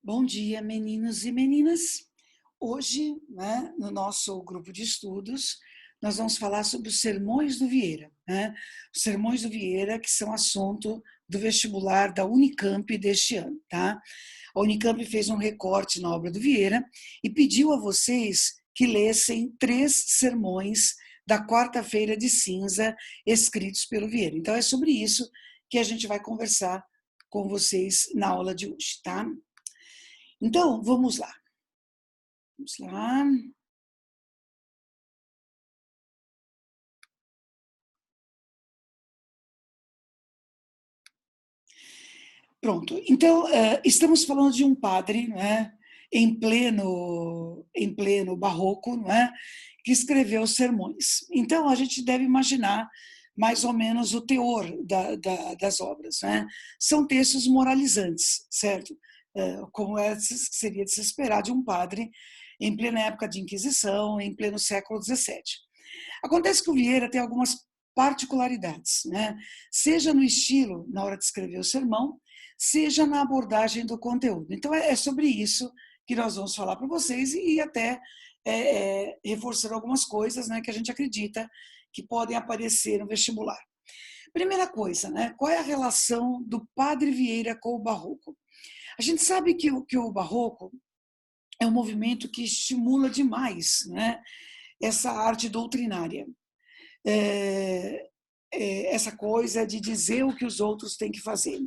Bom dia, meninos e meninas. Hoje, no nosso grupo de estudos, nós vamos falar sobre os sermões do Vieira. Os sermões do Vieira, que são assunto do vestibular da Unicamp deste ano. Tá? A Unicamp fez um recorte na obra do Vieira e pediu a vocês que lessem 3 sermões da quarta-feira de cinza escritos pelo Vieira. Então, é sobre isso que a gente vai conversar com vocês na aula de hoje, tá? Então, vamos lá. Vamos lá. Pronto. Então, estamos falando de um padre, em pleno barroco, que escreveu os sermões. Então, a gente deve imaginar mais ou menos o teor das obras. São textos moralizantes, certo? Como seria de se esperar de um padre em plena época de Inquisição, em pleno século XVII. Acontece que o Vieira tem algumas particularidades, seja no estilo, na hora de escrever o sermão, seja na abordagem do conteúdo. Então, é sobre isso que nós vamos falar para vocês e até reforçar algumas coisas que a gente acredita que podem aparecer no vestibular. Primeira coisa, qual é a relação do Padre Vieira com o Barroco? A gente sabe que o Barroco é um movimento que estimula demais essa arte doutrinária. Essa coisa de dizer o que os outros têm que fazer.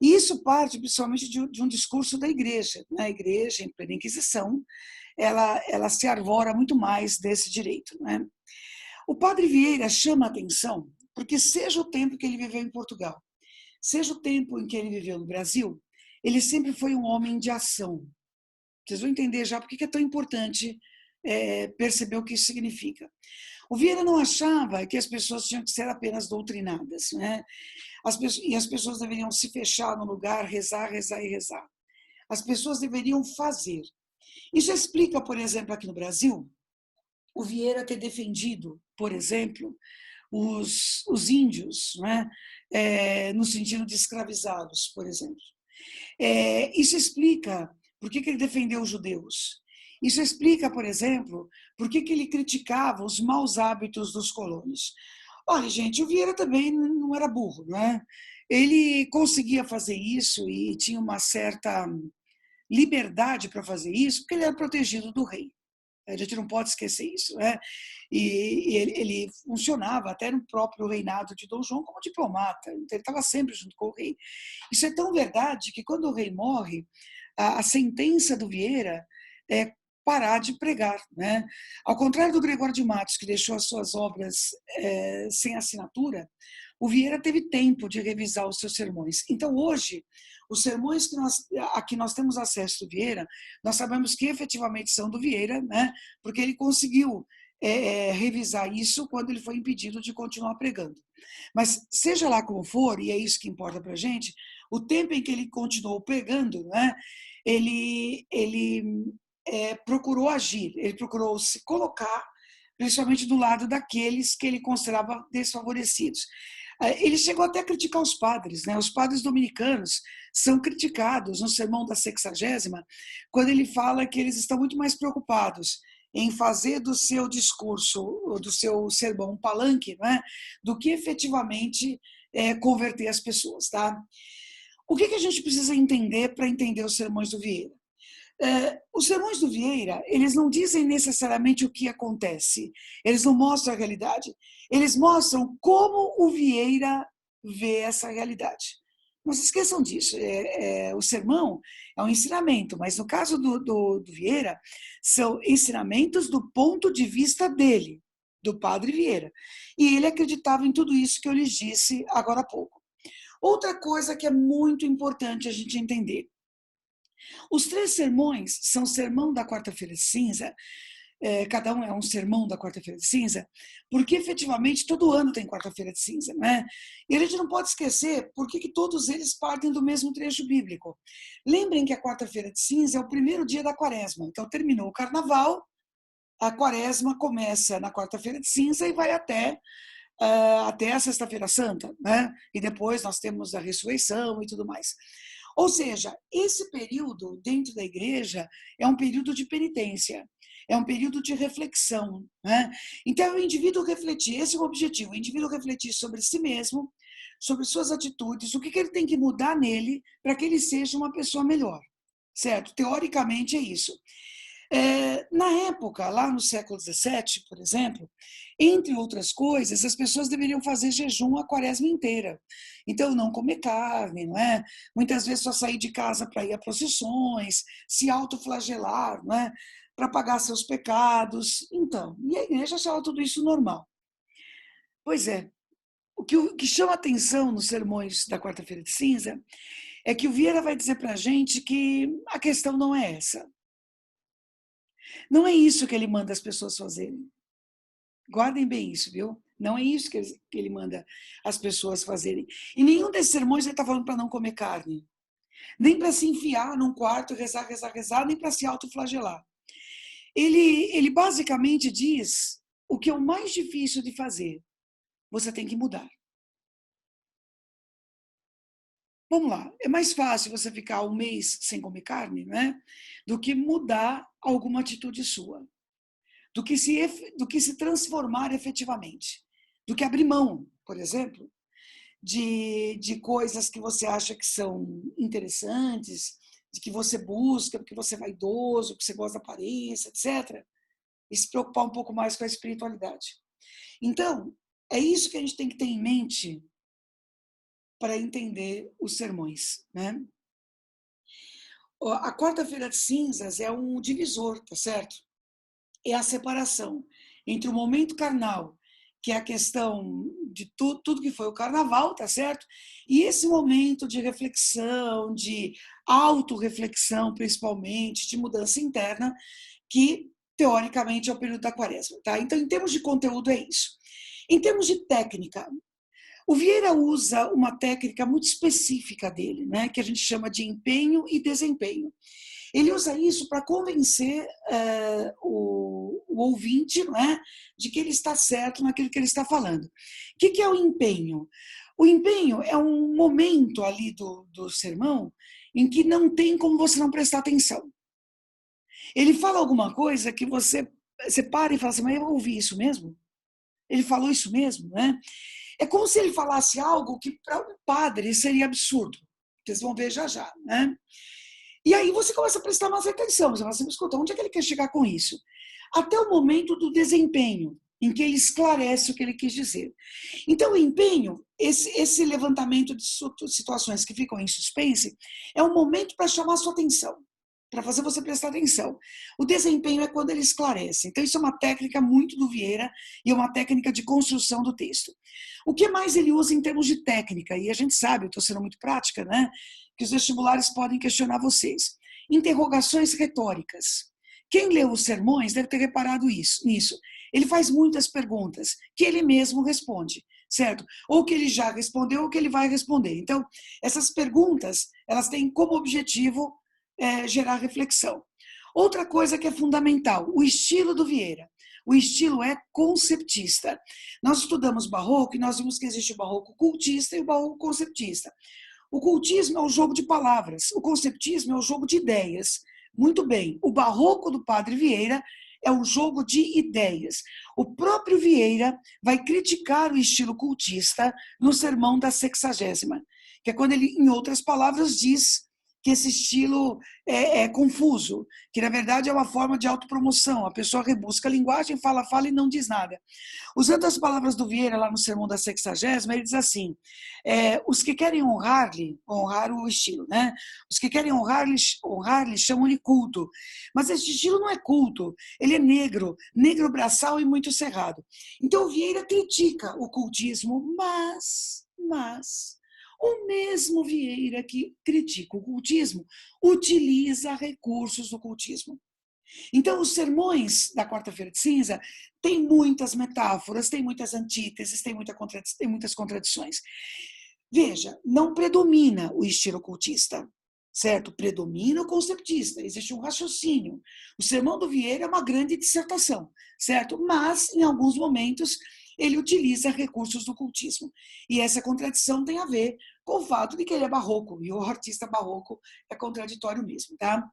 E isso parte principalmente de um discurso da igreja. A igreja, em plena Inquisição, ela se arvora muito mais desse direito. O padre Vieira chama a atenção porque seja o tempo que ele viveu em Portugal, seja o tempo em que ele viveu no Brasil, ele sempre foi um homem de ação. Vocês vão entender já por que é tão importante perceber o que isso significa. O Vieira não achava que as pessoas tinham que ser apenas doutrinadas, e as pessoas deveriam se fechar no lugar, rezar, rezar e rezar. As pessoas deveriam fazer. Isso explica, por exemplo, aqui no Brasil, o Vieira ter defendido, por exemplo, os índios, no sentido de escravizá-los, por exemplo. Isso explica por que ele defendeu os judeus. Isso explica, por exemplo, por que ele criticava os maus hábitos dos colonos. Olha, gente, o Vieira também não era burro, Ele conseguia fazer isso e tinha uma certa liberdade para fazer isso, porque ele era protegido do rei. A gente não pode esquecer isso, E ele funcionava até no próprio reinado de Dom João como diplomata, então ele estava sempre junto com o rei. Isso é tão verdade que quando o rei morre, a sentença do Vieira é parar de pregar, Ao contrário do Gregório de Matos, que deixou as suas obras sem assinatura, o Vieira teve tempo de revisar os seus sermões. Então, hoje, os sermões a que nós temos acesso do Vieira, nós sabemos que efetivamente são do Vieira, porque ele conseguiu revisar isso quando ele foi impedido de continuar pregando. Mas, seja lá como for, e é isso que importa para a gente, o tempo em que ele continuou pregando, ele procurou agir, ele procurou se colocar principalmente do lado daqueles que ele considerava desfavorecidos. Ele chegou até a criticar os padres, Os padres dominicanos são criticados no Sermão da Sexagésima, quando ele fala que eles estão muito mais preocupados em fazer do seu discurso, do seu sermão um palanque, do que efetivamente converter as pessoas. Tá? O que a gente precisa entender para entender os sermões do Vieira? Os sermões do Vieira, eles não dizem necessariamente o que acontece, eles não mostram a realidade, eles mostram como o Vieira vê essa realidade. Não se esqueçam disso, o sermão é um ensinamento, mas no caso do Vieira, são ensinamentos do ponto de vista dele, do padre Vieira. E ele acreditava em tudo isso que eu lhes disse agora há pouco. Outra coisa que é muito importante a gente entender, os 3 sermões são sermão da quarta-feira de cinza, cada um é um sermão da quarta-feira de cinza, porque efetivamente todo ano tem quarta-feira de cinza, E a gente não pode esquecer por que todos eles partem do mesmo trecho bíblico. Lembrem que a quarta-feira de cinza é o primeiro dia da quaresma, então terminou o carnaval, a quaresma começa na quarta-feira de cinza e vai até a sexta-feira santa, E depois nós temos a ressurreição e tudo mais. Ou seja, esse período dentro da igreja é um período de penitência, é um período de reflexão, né? Então, o indivíduo refletir, esse é o objetivo, o indivíduo refletir sobre si mesmo, sobre suas atitudes, o que ele tem que mudar nele para que ele seja uma pessoa melhor, certo? Teoricamente é isso. Na época, lá no século XVII, por exemplo, entre outras coisas, as pessoas deveriam fazer jejum a quaresma inteira. Então, não comer carne, não é? Muitas vezes só sair de casa para ir a procissões, se autoflagelar, não é? Para pagar seus pecados. Então, e a igreja achava tudo isso normal. Pois é, o que chama atenção nos sermões da quarta-feira de cinza é que o Vieira vai dizer para a gente que a questão não é essa. Não é isso que ele manda as pessoas fazerem. Guardem bem isso, viu? Não é isso que ele manda as pessoas fazerem. E nenhum desses sermões ele está falando para não comer carne. Nem para se enfiar num quarto, rezar, rezar, rezar, nem para se autoflagelar. Ele basicamente diz o que é o mais difícil de fazer. Você tem que mudar. Vamos lá, é mais fácil você ficar um mês sem comer carne, né? Do que mudar alguma atitude sua. Do que se transformar efetivamente. Do que abrir mão, por exemplo, de coisas que você acha que são interessantes, de que você busca, porque você é vaidoso, porque você gosta da aparência, etc. E se preocupar um pouco mais com a espiritualidade. Então, é isso que a gente tem que ter em mente para entender os sermões, né? A quarta-feira de cinzas é um divisor, tá certo? É a separação entre o momento carnal, que é a questão de tudo que foi o carnaval, tá certo? E esse momento de reflexão, de autorreflexão, principalmente, de mudança interna, que teoricamente é o período da quaresma, tá? Então, em termos de conteúdo, é isso. Em termos de técnica, o Vieira usa uma técnica muito específica dele, né, que a gente chama de empenho e desempenho. Ele usa isso para convencer o ouvinte, não é, de que ele está certo naquilo que ele está falando. O que é o empenho? O empenho é um momento ali do sermão em que não tem como você não prestar atenção. Ele fala alguma coisa que você para e fala assim, mas eu ouvi isso mesmo? Ele falou isso mesmo, né? É como se ele falasse algo que para um padre seria absurdo. Vocês vão ver já já, né? E aí você começa a prestar mais atenção. Você fala assim, escuta, onde é que ele quer chegar com isso? Até o momento do desempenho, em que ele esclarece o que ele quis dizer. Então, o empenho, esse levantamento de situações que ficam em suspense, é um momento para chamar a sua atenção, para fazer você prestar atenção. O desempenho é quando ele esclarece. Então, isso é uma técnica muito do Vieira e é uma técnica de construção do texto. O que mais ele usa em termos de técnica? E a gente sabe, eu estou sendo muito prática, né? Que os vestibulares podem questionar vocês. Interrogações retóricas. Quem leu os sermões deve ter reparado nisso. Ele faz muitas perguntas que ele mesmo responde, certo? Ou que ele já respondeu ou que ele vai responder. Então, essas perguntas, elas têm como objetivo gerar reflexão. Outra coisa que é fundamental, o estilo do Vieira. O estilo é conceptista. Nós estudamos barroco e nós vimos que existe o barroco cultista e o barroco conceptista. O cultismo é o jogo de palavras, o conceptismo é o jogo de ideias. Muito bem, o barroco do Padre Vieira é um jogo de ideias. O próprio Vieira vai criticar o estilo cultista no sermão da 60ª, que é quando ele, em outras palavras, diz que esse estilo é confuso, que na verdade é uma forma de autopromoção. A pessoa rebusca a linguagem, fala e não diz nada. Usando as palavras do Vieira lá no sermão da 60ª, ele diz assim, os que querem honrar-lhe, honrar o estilo, né? Os que querem honrar-lhe chamam-lhe culto. Mas esse estilo não é culto, ele é negro braçal e muito cerrado. Então o Vieira critica o cultismo, mas o mesmo Vieira que critica o cultismo utiliza recursos do cultismo. Então, os sermões da quarta-feira de cinza têm muitas metáforas, têm muitas antíteses, têm muitas contradições. Veja, não predomina o estilo cultista, certo? Predomina o conceptista, existe um raciocínio. O sermão do Vieira é uma grande dissertação, certo? Mas, em alguns momentos, ele utiliza recursos do cultismo. E essa contradição tem a ver com o fato de que ele é barroco, e o artista barroco é contraditório mesmo, tá?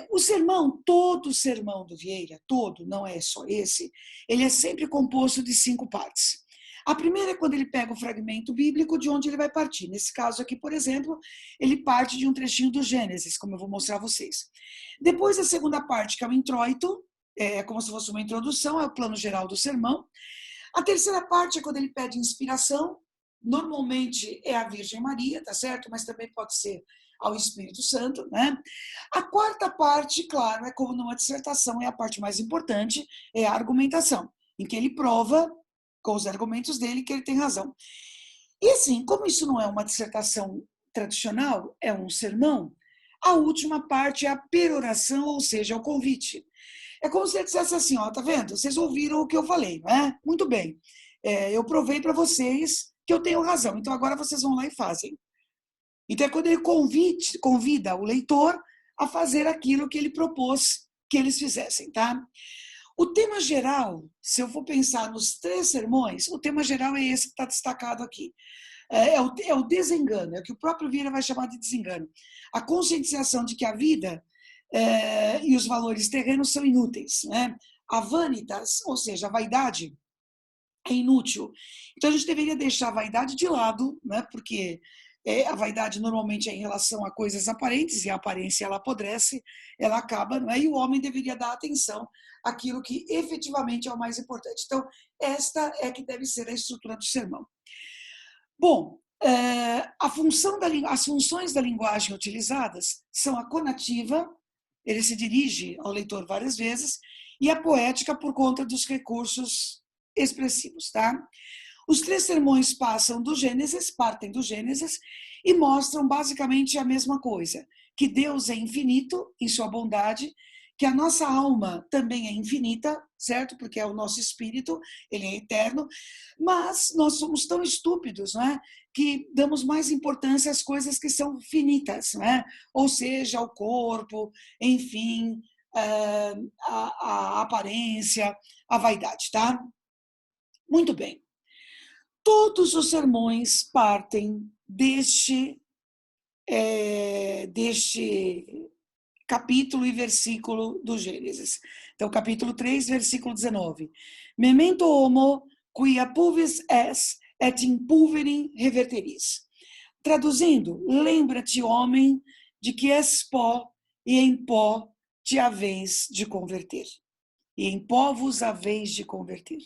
O sermão, todo o sermão do Vieira, todo, não é só esse, ele é sempre composto de 5 partes. A primeira é quando ele pega o fragmento bíblico de onde ele vai partir. Nesse caso aqui, por exemplo, ele parte de um trechinho do Gênesis, como eu vou mostrar a vocês. Depois a segunda parte, que é o introito, é como se fosse uma introdução, é o plano geral do sermão. A terceira parte é quando ele pede inspiração, normalmente é a Virgem Maria, tá certo? Mas também pode ser ao Espírito Santo, né? A quarta parte, claro, é como numa dissertação, é a parte mais importante, é a argumentação, em que ele prova com os argumentos dele que ele tem razão. E assim, como isso não é uma dissertação tradicional, é um sermão, a última parte é a peroração, ou seja, o convite. É como se ele dissesse assim, ó, tá vendo? Vocês ouviram o que eu falei, não é? Muito bem. Eu provei para vocês que eu tenho razão, então agora vocês vão lá e fazem. Então é quando ele convida o leitor a fazer aquilo que ele propôs que eles fizessem, tá? O tema geral, se eu for pensar nos 3 sermões, o tema geral é esse que está destacado aqui. É o desengano, é o que o próprio Vieira vai chamar de desengano. A conscientização de que a vida e os valores terrenos são inúteis, né? A vanitas, ou seja, a vaidade, é inútil. Então a gente deveria deixar a vaidade de lado, né? Porque a vaidade normalmente é em relação a coisas aparentes, e a aparência ela apodrece, ela acaba, não é? E o homem deveria dar atenção àquilo que efetivamente é o mais importante. Então, esta é que deve ser a estrutura do sermão. Bom, as funções da linguagem utilizadas são a conativa, ele se dirige ao leitor várias vezes, e a poética por conta dos recursos expressivos, tá? Os 3 sermões partem do Gênesis e mostram basicamente a mesma coisa, que Deus é infinito em sua bondade, que a nossa alma também é infinita, certo? Porque é o nosso espírito, ele é eterno, mas nós somos tão estúpidos, não é? Que damos mais importância às coisas que são finitas, não é? Ou seja, ao corpo, enfim, a aparência, a vaidade, tá? Muito bem. Todos os sermões partem deste capítulo e versículo do Gênesis. Então, capítulo 3, versículo 19. Memento homo, quia pulvis es, et in pulverim reverteris. Traduzindo, lembra-te, homem, de que és pó, e em pó te haveis de converter. E em pó vos haveis de converter.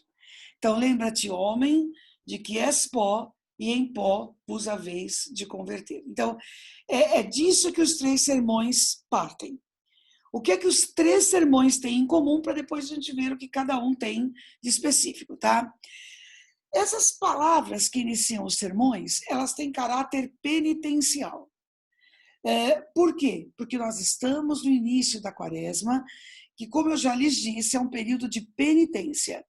Então, lembra-te, homem, de que és pó, e em pó vos haveis de converter. Então, é disso que os 3 sermões partem. O que é que os 3 sermões têm em comum, para depois a gente ver o que cada um tem de específico, tá? Essas palavras que iniciam os sermões, elas têm caráter penitencial. Por quê? Porque nós estamos no início da quaresma, que, como eu já lhes disse, é um período de penitência.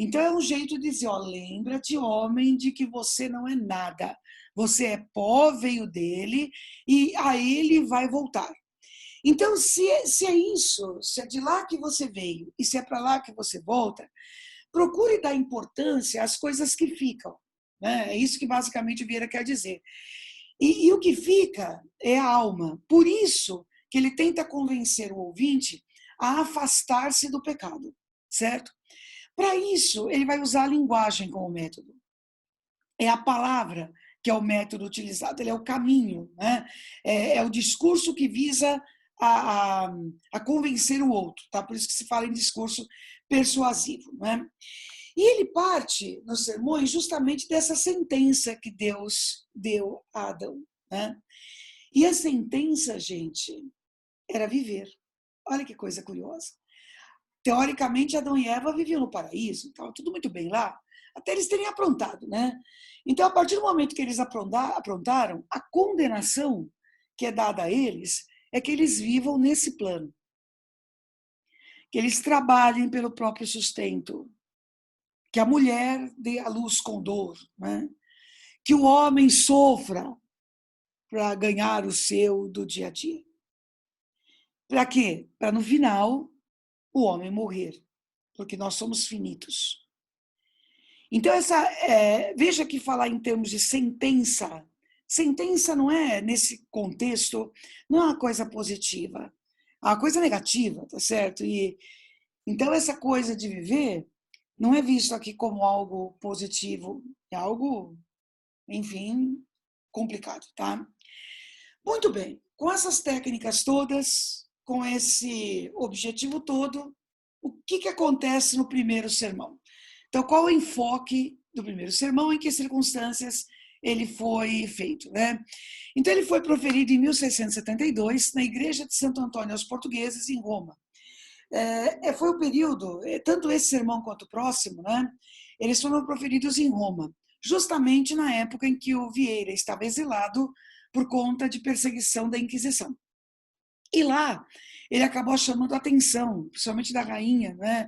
Então é um jeito de dizer, ó, lembra-te, homem, de que você não é nada. Você é pó, veio dele, e a ele vai voltar. Então, se é isso, se é de lá que você veio, e se é para lá que você volta, procure dar importância às coisas que ficam. Né? É isso que basicamente o Vieira quer dizer. E o que fica é a alma. Por isso que ele tenta convencer o ouvinte a afastar-se do pecado, certo? Para isso, ele vai usar a linguagem como método. É a palavra que é o método utilizado, ele é o caminho, né? É o discurso que visa a convencer o outro, tá? Por isso que se fala em discurso persuasivo, né? E ele parte nos sermões justamente dessa sentença que Deus deu a Adão, né? E a sentença, gente, era viver. Olha que coisa curiosa. Teoricamente, Adão e Eva viviam no paraíso, estava tudo muito bem lá, até eles terem aprontado, né? Então, a partir do momento que eles aprontaram, a condenação que é dada a eles é que eles vivam nesse plano, que eles trabalhem pelo próprio sustento, que a mulher dê à luz com dor, né? Que o homem sofra para ganhar o seu do dia a dia. Para quê? Para no final o homem morrer, porque nós somos finitos. Então, veja que falar em termos de sentença sentença não é, nesse contexto, não é uma coisa positiva, é uma coisa negativa, tá certo? E então essa coisa de viver não é visto aqui como algo positivo, é algo, enfim, complicado, tá? Muito bem, com essas técnicas todas, com esse objetivo todo, o que acontece no primeiro sermão? Então, qual o enfoque do primeiro sermão, em que circunstâncias ele foi feito, né? Então, ele foi proferido em 1672 na Igreja de Santo Antônio aos Portugueses, em Roma. Foi o período, tanto esse sermão quanto o próximo, né? Eles foram proferidos em Roma, justamente na época em que o Vieira estava exilado por conta de perseguição da Inquisição. E lá, ele acabou chamando a atenção, principalmente da rainha, né,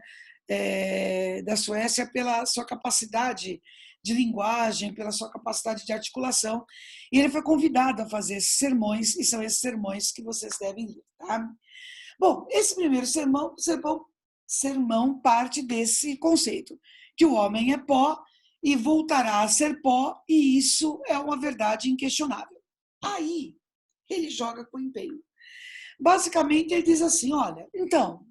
da Suécia, pela sua capacidade de linguagem, pela sua capacidade de articulação, e ele foi convidado a fazer esses sermões, e são esses sermões que vocês devem ler. Tá? Bom, esse primeiro sermão parte desse conceito, que o homem é pó e voltará a ser pó, e isso é uma verdade inquestionável. Aí, ele joga com empenho. Basicamente, ele diz assim, olha, então,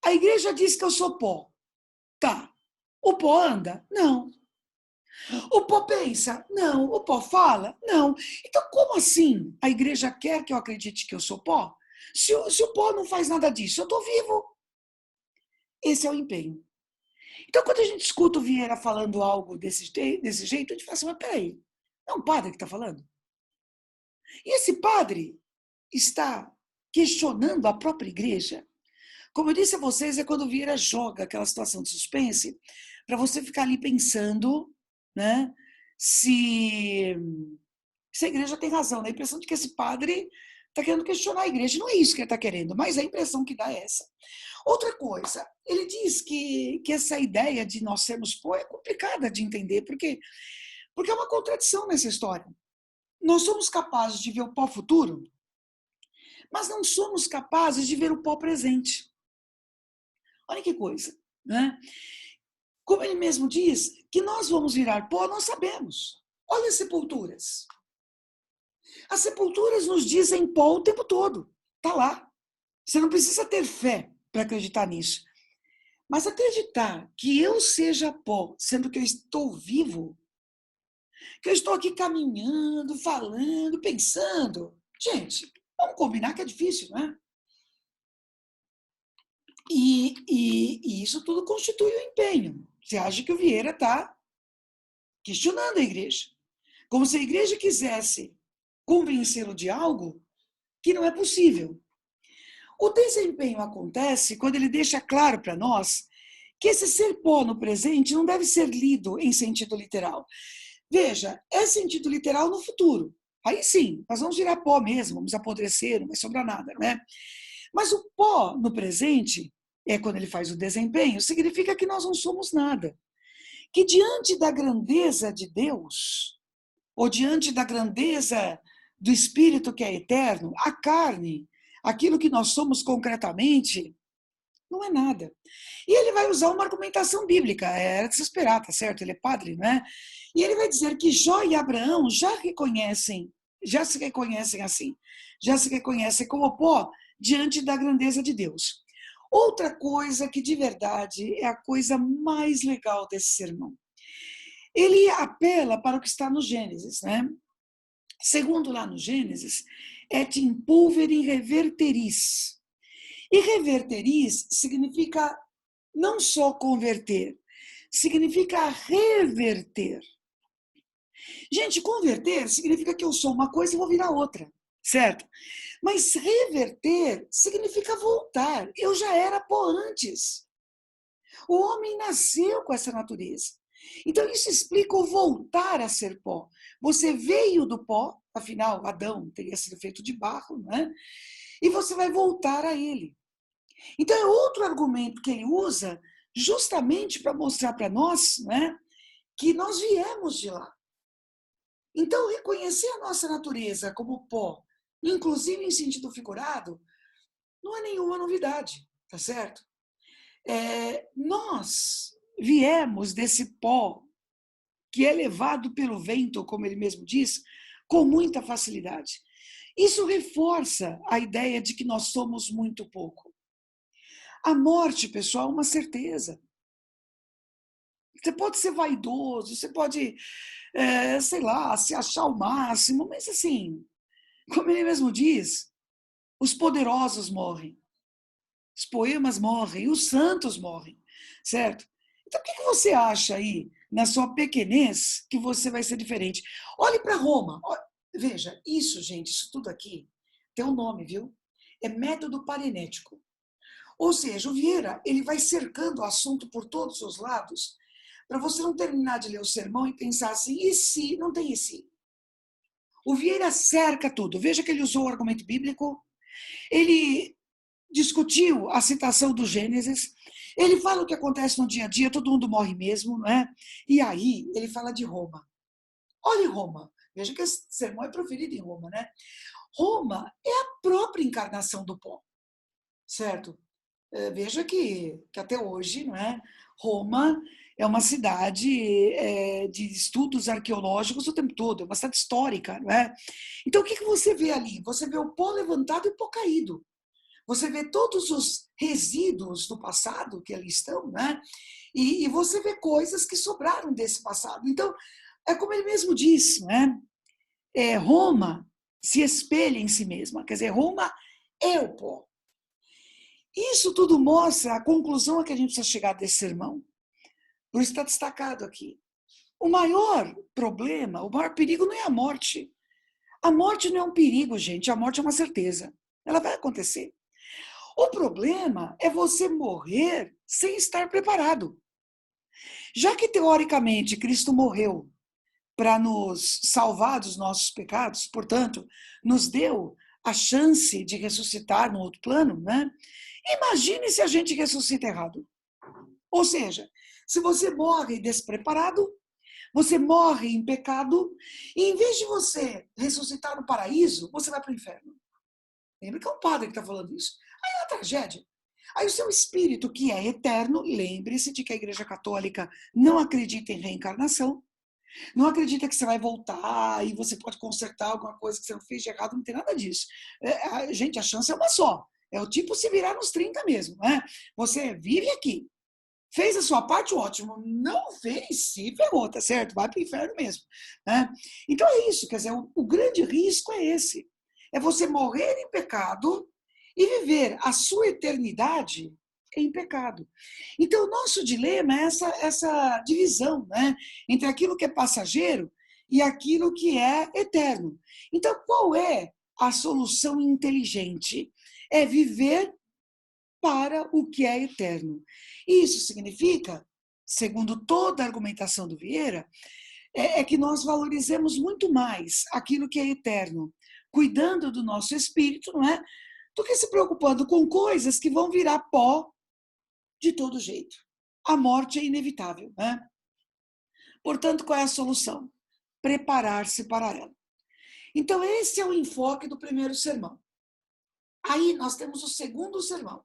a igreja diz que eu sou pó. Tá. O pó anda? Não. O pó pensa? Não. O pó fala? Não. Então, como assim a igreja quer que eu acredite que eu sou pó? Se o pó não faz nada disso, eu estou vivo. Esse é o empenho. Então, quando a gente escuta o Vieira falando algo desse jeito, a gente fala assim, mas peraí, é um padre que está falando? E esse padre está questionando a própria igreja? Como eu disse a vocês, é quando o Vieira joga aquela situação de suspense para você ficar ali pensando, né, se a igreja tem razão. Dá a impressão de que esse padre está querendo questionar a igreja. Não é isso que ele está querendo, mas a impressão que dá é essa. Outra coisa, ele diz que essa ideia de nós sermos pó é complicada de entender, porque é uma contradição nessa história. Nós somos capazes de ver o pó futuro, mas não somos capazes de ver o pó presente. Olha que coisa, né? Como ele mesmo diz, que nós vamos virar pó, nós sabemos. Olha as sepulturas. As sepulturas nos dizem pó o tempo todo. Está lá. Você não precisa ter fé para acreditar nisso. Mas acreditar que eu seja pó, sendo que eu estou vivo, que eu estou aqui caminhando, falando, pensando. Gente, vamos combinar que é difícil, não é? E isso tudo constitui um empenho. Você acha que o Vieira está questionando a igreja. Como se a igreja quisesse convencê-lo de algo que não é possível. O desempenho acontece quando ele deixa claro para nós que esse ser pó no presente não deve ser lido em sentido literal. Veja, é sentido literal no futuro. Aí sim, nós vamos virar pó mesmo, vamos apodrecer, não vai sobrar nada, não é? Mas o pó no presente, quando ele faz o desempenho, significa que nós não somos nada. Que diante da grandeza de Deus, ou diante da grandeza do Espírito que é eterno, a carne, aquilo que nós somos concretamente, não é nada. E ele vai usar uma argumentação bíblica, era de se esperar, tá certo? Ele é padre, né? E ele vai dizer que Jó e Abraão já se reconhecem assim, já se reconhecem como pó diante da grandeza de Deus. Outra coisa que de verdade é a coisa mais legal desse sermão. Ele apela para o que está no Gênesis, né? Segundo lá no Gênesis, et in pulvere reverteris. E reverteris significa não só converter, significa reverter. Gente, converter significa que eu sou uma coisa e vou virar outra, certo? Mas reverter significa voltar. Eu já era pó antes. O homem nasceu com essa natureza. Então, isso explica o voltar a ser pó. Você veio do pó, afinal, Adão teria sido feito de barro, né? E você vai voltar a ele. Então, é outro argumento que ele usa justamente para mostrar para nós, né, que nós viemos de lá. Então, reconhecer a nossa natureza como pó, inclusive em sentido figurado, não é nenhuma novidade, tá certo? Nós viemos desse pó que é levado pelo vento, como ele mesmo diz, com muita facilidade. Isso reforça a ideia de que nós somos muito pouco. A morte, pessoal, é uma certeza. Você pode ser vaidoso, você pode, sei lá, se achar o máximo, mas assim, como ele mesmo diz, os poderosos morrem, os poemas morrem, os santos morrem, certo? Então, o que você acha aí, na sua pequenez, que você vai ser diferente? Olhe para Roma. Veja, isso, gente, isso tudo aqui tem um nome, viu? É método parenético. Ou seja, o Vieira, ele vai cercando o assunto por todos os lados, para você não terminar de ler o sermão e pensar assim, e se? Não tem e se. O Vieira cerca tudo. Veja que ele usou o argumento bíblico, ele discutiu a citação do Gênesis, ele fala o que acontece no dia a dia, todo mundo morre mesmo, não é? E aí ele fala de Roma. Olhe Roma. Veja que esse sermão é proferido em Roma, né? Roma é a própria encarnação do pó, certo? Veja que até hoje, não é? Roma é uma cidade de estudos arqueológicos o tempo todo, é uma cidade histórica, não é? Então, o que você vê ali? Você vê o pó levantado e o pó caído. Você vê todos os resíduos do passado que ali estão, né? E você vê coisas que sobraram desse passado. Então, é como ele mesmo disse, né? Roma se espelha em si mesma, quer dizer, Roma é o pó. Isso tudo mostra a conclusão a que a gente precisa chegar desse sermão. Por isso está destacado aqui. O maior problema, o maior perigo não é a morte. A morte não é um perigo, gente. A morte é uma certeza. Ela vai acontecer. O problema é você morrer sem estar preparado. Já que, teoricamente, Cristo morreu para nos salvar dos nossos pecados, portanto, nos deu a chance de ressuscitar no outro plano, né? Imagine se a gente ressuscita errado. Ou seja, se você morre despreparado, você morre em pecado, e em vez de você ressuscitar no paraíso, você vai para o inferno. Lembra que é um padre que está falando isso. Aí é uma tragédia. Aí o seu espírito, que é eterno, lembre-se de que a Igreja Católica não acredita em reencarnação, não acredita que você vai voltar e você pode consertar alguma coisa que você não fez de errado, não tem nada disso. Gente, a chance é uma só. É o tipo se virar nos 30 mesmo. Né? Você vive aqui. Fez a sua parte, ótimo. Não fez, se ferrou, tá certo? Vai para o inferno mesmo. Né? Então é isso, quer dizer, o grande risco é esse. É você morrer em pecado e viver a sua eternidade em pecado. Então, o nosso dilema é essa divisão, né, entre aquilo que é passageiro e aquilo que é eterno. Então, qual é a solução inteligente? É viver para o que é eterno. Isso significa, segundo toda a argumentação do Vieira, que nós valorizemos muito mais aquilo que é eterno, cuidando do nosso espírito, não é? Do que se preocupando com coisas que vão virar pó de todo jeito. A morte é inevitável, né? Portanto, qual é a solução? Preparar-se para ela. Então, esse é o enfoque do primeiro sermão. Aí nós temos o segundo sermão.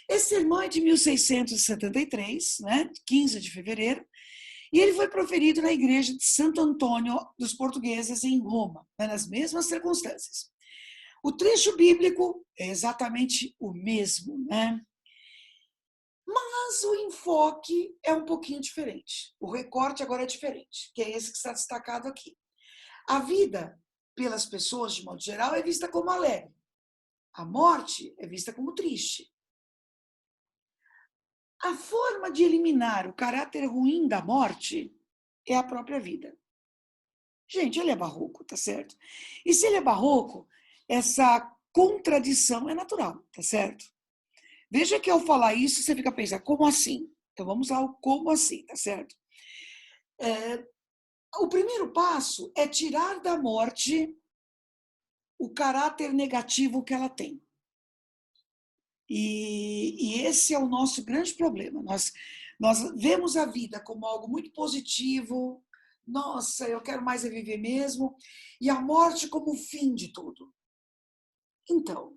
Esse sermão é de 1673, né? 15 de fevereiro, e ele foi proferido na igreja de Santo Antônio dos Portugueses, em Roma, né? Nas mesmas circunstâncias. O trecho bíblico é exatamente o mesmo, né? Mas o enfoque é um pouquinho diferente. O recorte agora é diferente, que é esse que está destacado aqui. A vida, pelas pessoas, de modo geral, é vista como alegre. A morte é vista como triste. A forma de eliminar o caráter ruim da morte é a própria vida. Gente, ele é barroco, tá certo? E se ele é barroco, essa contradição é natural, tá certo? Veja que ao falar isso, você fica pensando, como assim? Então vamos ao como assim, tá certo? O primeiro passo é tirar da morte o caráter negativo que ela tem. E esse é o nosso grande problema. Nós vemos a vida como algo muito positivo. Nossa, eu quero mais é viver mesmo. E a morte como o fim de tudo. Então,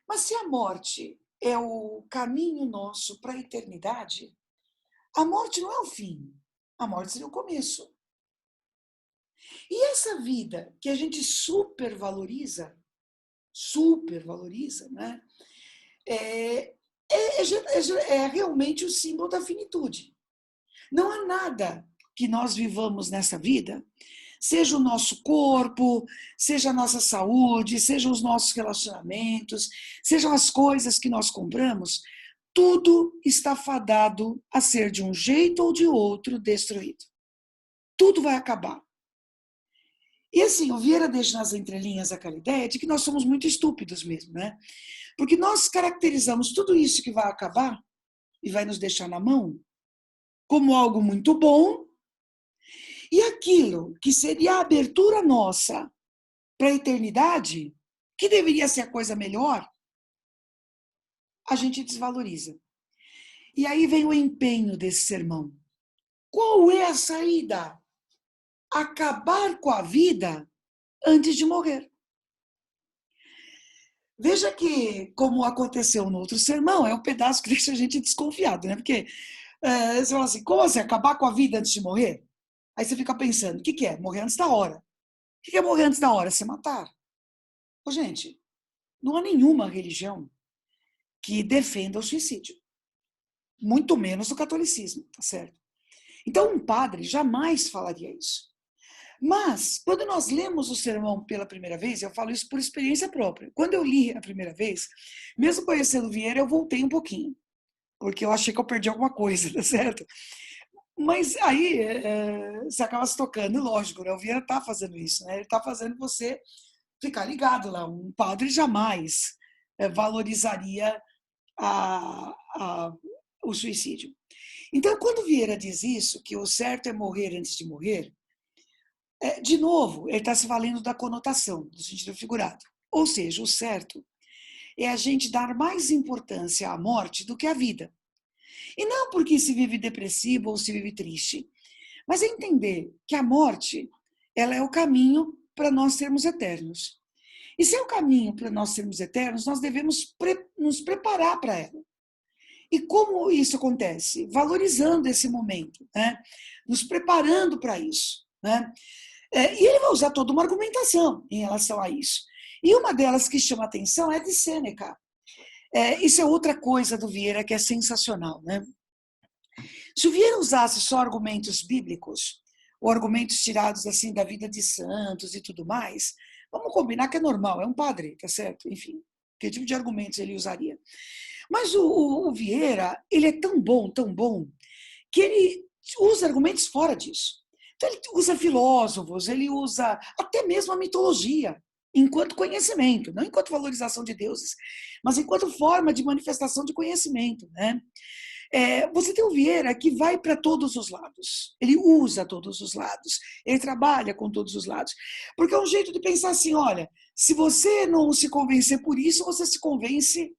mas se a morte é o caminho nosso para a eternidade, a morte não é o fim. A morte seria o começo. E essa vida que a gente supervaloriza, né? É realmente o símbolo da finitude. Não há nada que nós vivamos nessa vida, seja o nosso corpo, seja a nossa saúde, sejam os nossos relacionamentos, sejam as coisas que nós compramos, tudo está fadado a ser de um jeito ou de outro destruído. Tudo vai acabar. E assim, o Vieira deixa nas entrelinhas aquela ideia de que nós somos muito estúpidos mesmo, né? Porque nós caracterizamos tudo isso que vai acabar e vai nos deixar na mão como algo muito bom, e aquilo que seria a abertura nossa para a eternidade, que deveria ser a coisa melhor, a gente desvaloriza. E aí vem o empenho desse sermão. Qual é a saída? Acabar com a vida antes de morrer. Veja que, como aconteceu no outro sermão, é um pedaço que deixa a gente desconfiado, né? Porque você fala assim, como assim, acabar com a vida antes de morrer? Aí você fica pensando, o que é? Morrer antes da hora. O que é morrer antes da hora? Se matar. Ô, gente, não há nenhuma religião que defenda o suicídio. Muito menos o catolicismo, tá certo? Então, um padre jamais falaria isso. Mas, quando nós lemos o sermão pela primeira vez, eu falo isso por experiência própria. Quando eu li a primeira vez, mesmo conhecendo Vieira, eu voltei um pouquinho, porque eu achei que eu perdi alguma coisa, tá certo? Mas aí você acaba se tocando, lógico, né? O Vieira está fazendo isso, né? Ele está fazendo você ficar ligado lá. Um padre jamais valorizaria o suicídio. Então, quando Vieira diz isso, que o certo é morrer antes de morrer, de novo, ele está se valendo da conotação, do sentido figurado. Ou seja, o certo é a gente dar mais importância à morte do que à vida. E não porque se vive depressivo ou se vive triste, mas é entender que a morte, ela é o caminho para nós sermos eternos. E se é o caminho para nós sermos eternos, nós devemos nos preparar para ela. E como isso acontece? Valorizando esse momento, né? Nos preparando para isso, né? E ele vai usar toda uma argumentação em relação a isso. E uma delas que chama atenção é de Sêneca. Isso é outra coisa do Vieira que é sensacional, né? Se o Vieira usasse só argumentos bíblicos, ou argumentos tirados assim da vida de santos e tudo mais, vamos combinar que é normal, é um padre, tá certo? Enfim, que tipo de argumentos ele usaria? Mas o Vieira, ele é tão bom, que ele usa argumentos fora disso. Então, ele usa filósofos, ele usa até mesmo a mitologia, enquanto conhecimento, não enquanto valorização de deuses, mas enquanto forma de manifestação de conhecimento, né? Você tem o Vieira que vai para todos os lados, ele usa todos os lados, ele trabalha com todos os lados, porque é um jeito de pensar assim, olha, se você não se convencer por isso, você se convence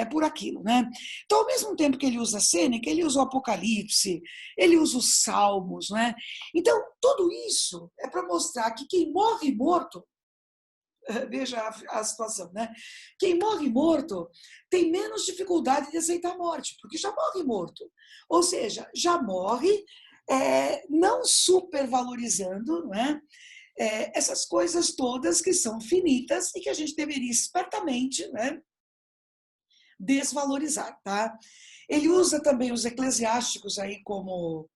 por aquilo, né? Então, ao mesmo tempo que ele usa a Sêneca, ele usa o Apocalipse, ele usa os Salmos, né? Então, tudo isso é para mostrar que quem morre morto, veja a situação, né? Quem morre morto tem menos dificuldade de aceitar a morte, porque já morre morto. Ou seja, já morre não supervalorizando, não é? Essas coisas todas que são finitas e que a gente deveria espertamente, né, desvalorizar, tá? Ele usa também os eclesiásticos aí como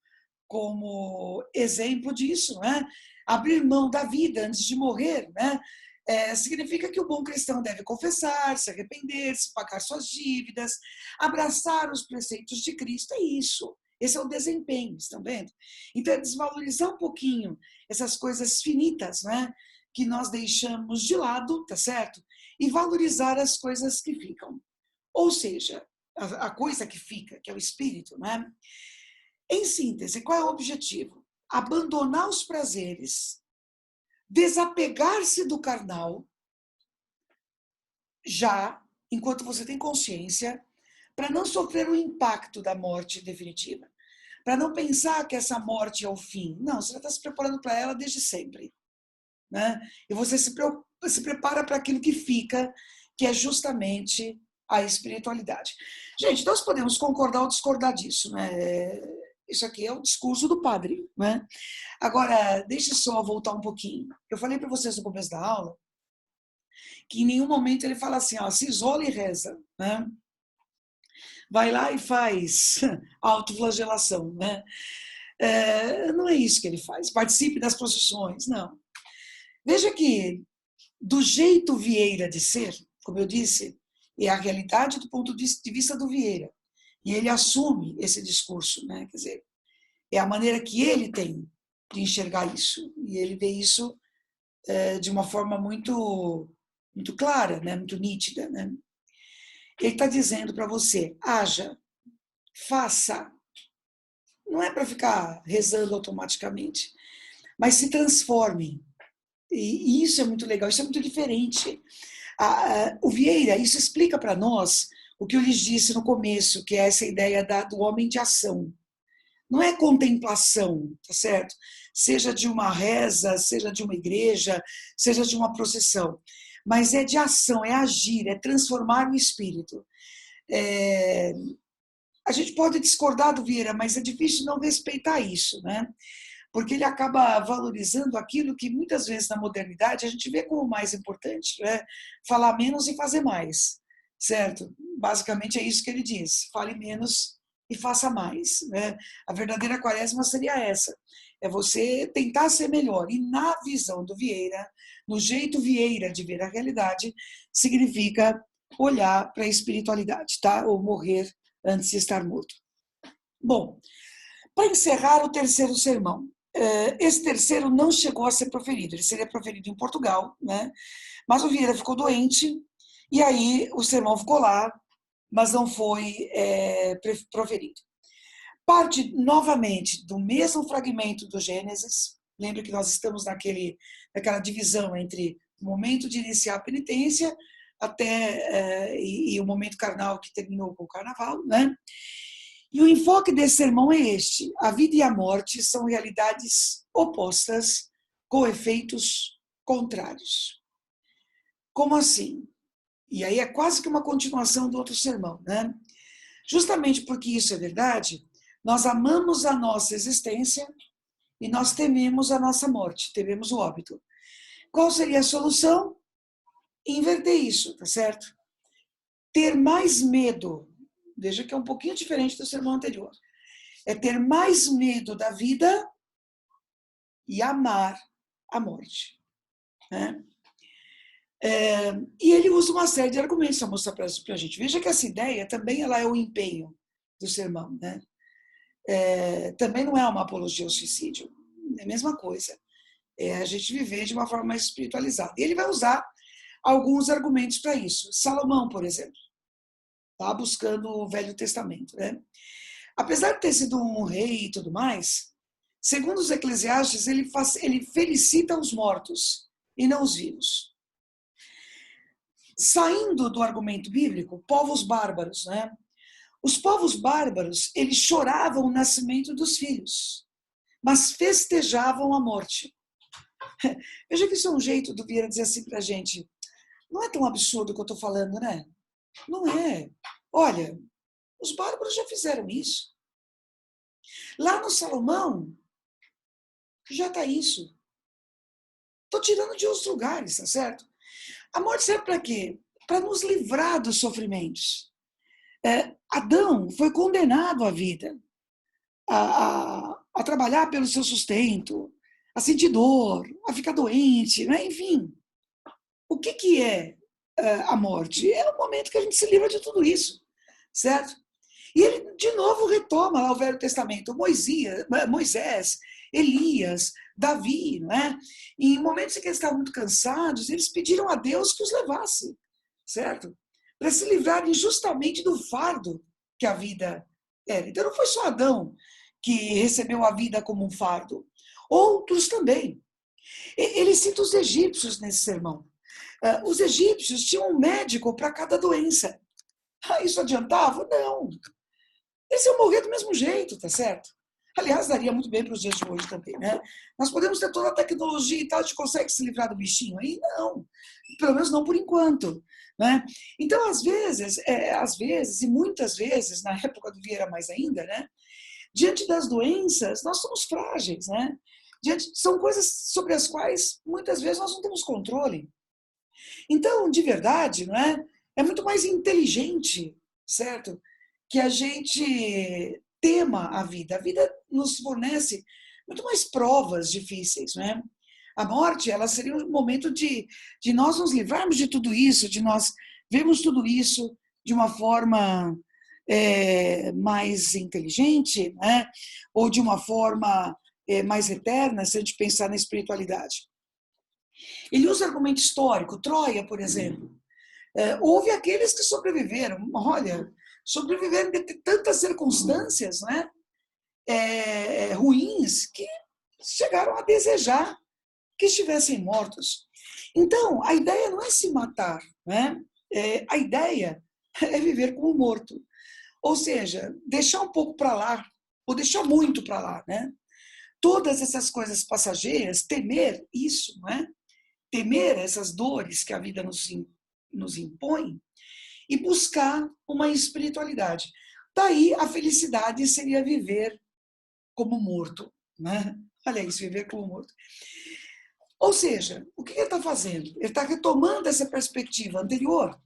exemplo disso, né? Abrir mão da vida antes de morrer, né? Significa que o bom cristão deve confessar, se arrepender, se pagar suas dívidas, abraçar os preceitos de Cristo, é isso. Esse é o desempenho, estão vendo? Então, é desvalorizar um pouquinho essas coisas finitas, né? Que nós deixamos de lado, tá certo? E valorizar as coisas que ficam. Ou seja, a coisa que fica, que é o espírito, né? Em síntese, qual é o objetivo? Abandonar os prazeres, desapegar-se do carnal, já enquanto você tem consciência, para não sofrer o impacto da morte definitiva. Para não pensar que essa morte é o fim. Não, você já está se preparando para ela desde sempre. Né? E você se prepara para aquilo que fica, que é justamente a espiritualidade. Gente, nós podemos concordar ou discordar disso, né? Isso aqui é o discurso do padre, né? Agora, deixa eu só voltar um pouquinho. Eu falei para vocês no começo da aula que em nenhum momento ele fala assim, ó, se isola e reza, né? Vai lá e faz autoflagelação, né? Não é isso que ele faz. Participe das procissões, não. Veja que, do jeito Vieira de ser, como eu disse, é a realidade do ponto de vista do Vieira. E ele assume esse discurso, né? Quer dizer, é a maneira que ele tem de enxergar isso. E ele vê isso de uma forma muito, muito clara, né? Muito nítida, né? Ele está dizendo para você, haja, faça. Não é para ficar rezando automaticamente, mas se transforme. E isso é muito legal, isso é muito diferente. O Vieira, isso explica para nós o que eu lhes disse no começo, que é essa ideia do homem de ação. Não é contemplação, tá certo? Seja de uma reza, seja de uma igreja, seja de uma procissão. Mas é de ação, é agir, é transformar o espírito. A gente pode discordar do Vieira, mas é difícil não respeitar isso, né? Porque ele acaba valorizando aquilo que muitas vezes na modernidade a gente vê como mais importante, né? Falar menos e fazer mais, certo? Basicamente é isso que ele diz, fale menos e faça mais, né? A verdadeira quaresma seria essa, é você tentar ser melhor, e na visão do Vieira, no jeito Vieira de ver a realidade, significa olhar para a espiritualidade, tá? Ou morrer antes de estar morto. Bom, para encerrar o terceiro sermão, esse terceiro não chegou a ser proferido, ele seria proferido em Portugal, né? Mas o Vieira ficou doente, e aí o sermão ficou lá, mas não foi proferido. Parte novamente do mesmo fragmento do Gênesis, lembra que nós estamos naquela divisão entre o momento de iniciar a penitência e o momento carnal que terminou com o carnaval, né? E o enfoque desse sermão é este: a vida e a morte são realidades opostas, com efeitos contrários. Como assim? E aí é quase que uma continuação do outro sermão, né? Justamente porque isso é verdade, nós amamos a nossa existência e nós tememos a nossa morte, tememos o óbito. Qual seria a solução? Inverter isso, tá certo? Ter mais medo, veja que é um pouquinho diferente do sermão anterior, é ter mais medo da vida e amar a morte, né? E ele usa uma série de argumentos para mostrar para a gente. Veja que essa ideia também ela é o empenho do sermão, né? Também não é uma apologia ao suicídio, é a mesma coisa. É a gente viver de uma forma mais espiritualizada. E ele vai usar alguns argumentos para isso. Salomão, por exemplo, está buscando o Velho Testamento, né? Apesar de ter sido um rei e tudo mais, segundo os Eclesiastes, ele felicita os mortos e não os vivos. Saindo do argumento bíblico, povos bárbaros, né? Os povos bárbaros, eles choravam o nascimento dos filhos, mas festejavam a morte. Veja que isso é um jeito do Vieira dizer assim pra gente, não é tão absurdo o que eu estou falando, né? Não é. Olha, os bárbaros já fizeram isso. Lá no Salomão, já está isso. Estou tirando de outros lugares, tá certo? A morte serve para quê? Para nos livrar dos sofrimentos. Adão foi condenado à vida, a trabalhar pelo seu sustento, a sentir dor, a ficar doente, né? Enfim. O que é a morte? É o momento que a gente se livra de tudo isso, certo? E ele, de novo, retoma lá o Velho Testamento. Moisés, Elias, Davi, né? E em momentos em que eles estavam muito cansados, eles pediram a Deus que os levasse, certo? Para se livrarem justamente do fardo que a vida era. Então não foi só Adão que recebeu a vida como um fardo. Outros também. Ele cita os egípcios nesse sermão. Os egípcios tinham um médico para cada doença. Isso adiantava? Não. Eles iam morrer do mesmo jeito, tá certo? Aliás, daria muito bem para os dias de hoje também, né? Nós podemos ter toda a tecnologia e tal, a gente consegue se livrar do bichinho aí? Não. Pelo menos não por enquanto, né? Então, às vezes, e muitas vezes, na época do Vieira mais ainda, né? Diante das doenças, nós somos frágeis, né? São coisas sobre as quais muitas vezes nós não temos controle. Então, de verdade, não é? É muito mais inteligente, certo? Que a gente tema a vida. A vida nos fornece muito mais provas difíceis, né? A morte, ela seria um momento de nós nos livrarmos de tudo isso, de nós vermos tudo isso de uma forma mais inteligente, né? Ou de uma forma mais eterna, se a gente pensar na espiritualidade. Ele usa argumento histórico, Troia, por exemplo. Houve aqueles que sobreviveram, olha, sobreviveram de tantas circunstâncias, né? Ruins, que chegaram a desejar que estivessem mortos. Então, a ideia não é se matar, né? A ideia é viver como morto. Ou seja, deixar um pouco para lá, ou deixar muito para lá, né? Todas essas coisas passageiras, temer isso, não é? Temer essas dores que a vida nos impõe e buscar uma espiritualidade. Daí a felicidade seria viver como morto, né? Olha isso, viver como morto. Ou seja, o que ele está fazendo? Ele está retomando essa perspectiva anterior,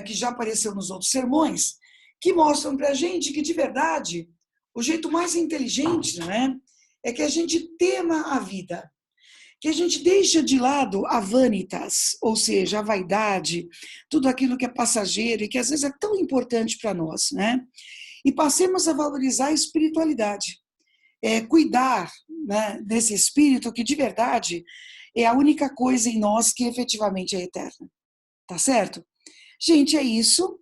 que já apareceu nos outros sermões, que mostram para a gente que, de verdade, o jeito mais inteligente, não é que a gente tema a vida, que a gente deixa de lado a vanitas, ou seja, a vaidade, tudo aquilo que é passageiro e que às vezes é tão importante para nós, né? E passemos a valorizar a espiritualidade, cuidar, né, desse espírito que de verdade é a única coisa em nós que efetivamente é eterna. Tá certo? Gente, é isso.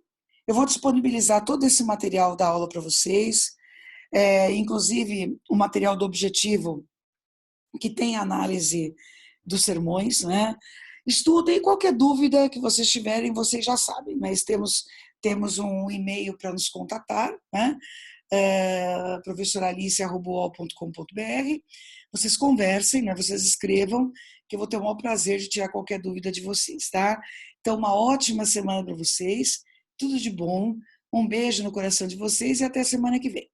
Eu vou disponibilizar todo esse material da aula para vocês, inclusive o material do objetivo, que tem análise dos sermões, né? Estudem, qualquer dúvida que vocês tiverem, vocês já sabem, mas temos um e-mail para nos contatar, né? professoralice@uol.com.br. Vocês conversem, né? Vocês escrevam, que eu vou ter o maior prazer de tirar qualquer dúvida de vocês, tá? Então, uma ótima semana para vocês, tudo de bom, um beijo no coração de vocês e até semana que vem.